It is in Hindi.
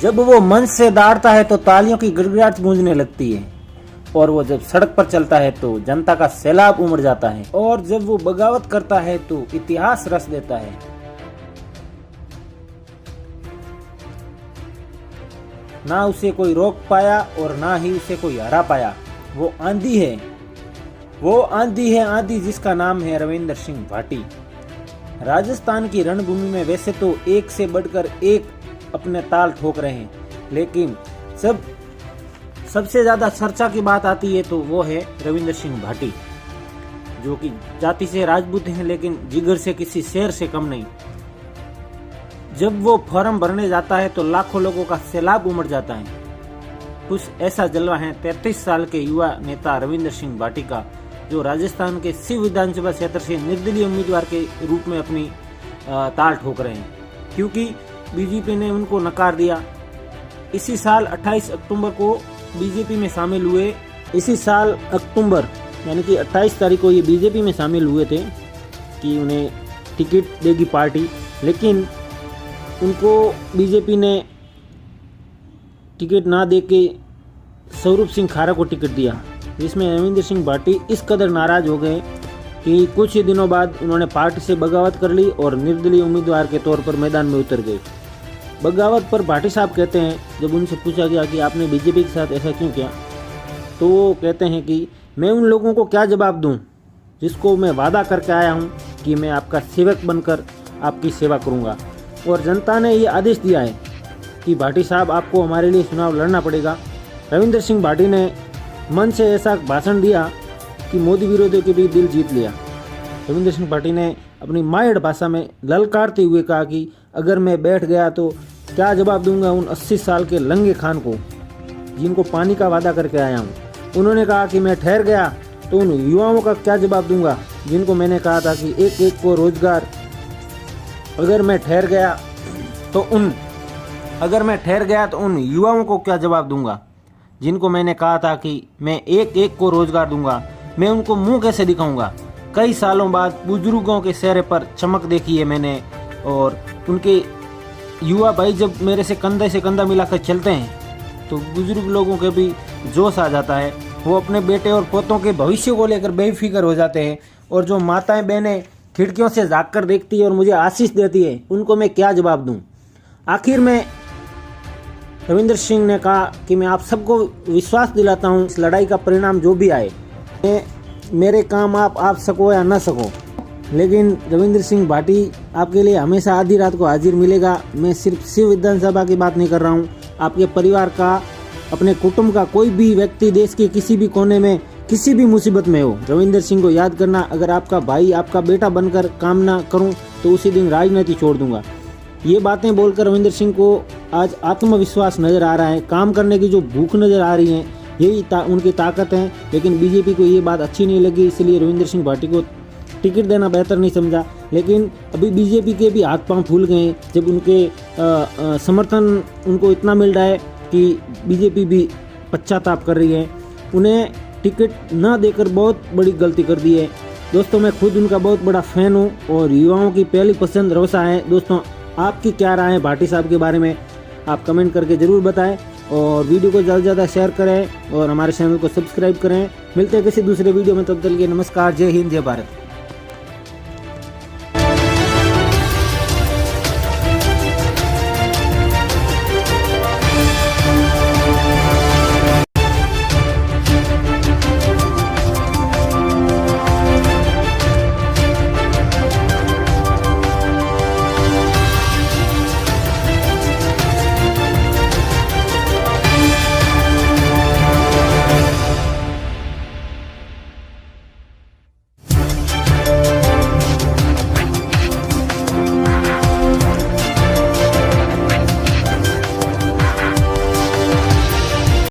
जब वो मंच से दौड़ता है तो तालियों की गिड़गिड़ाहट गूंजने लगती है और वो जब सड़क पर चलता है तो जनता का सैलाब उमड़ जाता है और जब वो बगावत करता है तो इतिहास रच देता है। ना उसे कोई रोक पाया और ना ही उसे कोई हरा पाया। वो आंधी है, वो आंधी है, आंधी जिसका नाम है रविंदर सिंह भाटी। राजस्थान की रणभूमि में वैसे तो एक से बढ़कर एक अपने ताल ठोक रहे हैं, लेकिन सबसे ज्यादा चर्चा की बात आती है तो वो है रविंदर सिंह भाटी, जो कि जाति से राजपूत हैं लेकिन जिगर से किसी शेर से कम नहीं। जब वो फॉर्म भरने जाता है तो लाखों लोगों का सैलाब उमड़ जाता है। कुछ ऐसा जलवा है 33 साल के युवा नेता रविंदर सिंह भाटी का, जो राजस्थान के शिव विधानसभा क्षेत्र से निर्दलीय उम्मीदवार के रूप में अपनी ताल ठोक रहे हैं, क्योंकि बीजेपी ने उनको नकार दिया। इसी साल 28 अक्टूबर को बीजेपी में शामिल हुए। इसी साल अक्टूबर यानी कि 28 तारीख को ये बीजेपी में शामिल हुए थे कि उन्हें टिकट देगी पार्टी, लेकिन उनको बीजेपी ने टिकट ना देके स्वरूप सिंह खारा को टिकट दिया, जिसमें रविंदर सिंह भाटी इस कदर नाराज हो गए कि कुछ ही दिनों बाद उन्होंने पार्टी से बगावत कर ली और निर्दलीय उम्मीदवार के तौर पर मैदान में उतर गए। बगावत पर भाटी साहब कहते हैं, जब उनसे पूछा गया कि आपने बीजेपी के साथ ऐसा क्यों किया, तो वो कहते हैं कि मैं उन लोगों को क्या जवाब दूं जिसको मैं वादा करके आया हूं कि मैं आपका सेवक बनकर आपकी सेवा करूंगा, और जनता ने ये आदेश दिया है कि भाटी साहब आपको हमारे लिए चुनाव लड़ना पड़ेगा। रविंदर सिंह भाटी ने मन से ऐसा भाषण दिया कि मोदी विरोधियों के भी दिल जीत लिया। रविंदर सिंह भाटी ने अपनी मायड़ भाषा में ललकारते हुए कहा कि अगर मैं बैठ गया तो क्या जवाब दूंगा उन 80 साल के लंगे खान को जिनको पानी का वादा करके आया हूँ। उन्होंने कहा कि मैं ठहर गया तो उन युवाओं का क्या जवाब दूंगा जिनको मैंने कहा था कि एक एक को रोजगार। अगर मैं ठहर गया तो उन युवाओं को क्या जवाब दूंगा जिनको मैंने कहा था कि मैं एक एक को रोजगार दूंगा। मैं उनको मुंह कैसे दिखाऊंगा। कई सालों बाद बुजुर्गों के चेहरे पर चमक देखी है मैंने, और उनके युवा भाई जब मेरे से कंधा मिलाकर चलते हैं तो बुजुर्ग लोगों के भी जोश आ जाता है। वो अपने बेटे और पोतों के भविष्य को लेकर बेफिक्र हो जाते हैं, और जो माताएं बहनें खिड़कियों से झाँक कर देखती है और मुझे आशीष देती है, उनको मैं क्या जवाब दूं। आखिर में रविंदर सिंह ने कहा कि मैं आप सबको विश्वास दिलाता हूं, इस लड़ाई का परिणाम जो भी आए, मेरे काम आप सको या न सको, लेकिन रविंदर सिंह भाटी आपके लिए हमेशा आधी रात को हाजिर मिलेगा। मैं सिर्फ शिव विधानसभा की बात नहीं कर रहा हूँ, आपके परिवार का, अपने कुटुंब का कोई भी व्यक्ति देश के किसी भी कोने में किसी भी मुसीबत में हो, रविंदर सिंह को याद करना। अगर आपका भाई आपका बेटा बनकर काम ना करूं तो उसी दिन राजनीति छोड़ दूंगा। ये बातें बोलकर रविंदर सिंह को आज आत्मविश्वास नजर आ रहा है, काम करने की जो भूख नजर आ रही है, यही उनकी ताकत है। लेकिन बीजेपी को ये बात अच्छी नहीं लगी, इसलिए रविंदर सिंह भाटी को टिकट देना बेहतर नहीं समझा। लेकिन अभी बीजेपी के भी हाथ पांव फूल गए जब उनके समर्थन उनको इतना मिल रहा है कि बीजेपी भी पश्चाताप कर रही है। उन्हें टिकट न देकर बहुत बड़ी गलती कर दी है। दोस्तों, मैं खुद उनका बहुत बड़ा फैन हूँ और युवाओं की पहली पसंद रवसा है। दोस्तों, आपकी क्या राय है भाटी साहब के बारे में, आप कमेंट करके ज़रूर बताएं, और वीडियो को ज़्यादा से ज़्यादा शेयर करें और हमारे चैनल को सब्सक्राइब करें। मिलते हैं किसी दूसरे वीडियो में, तब तक के लिए नमस्कार, जय हिंद, जय भारत।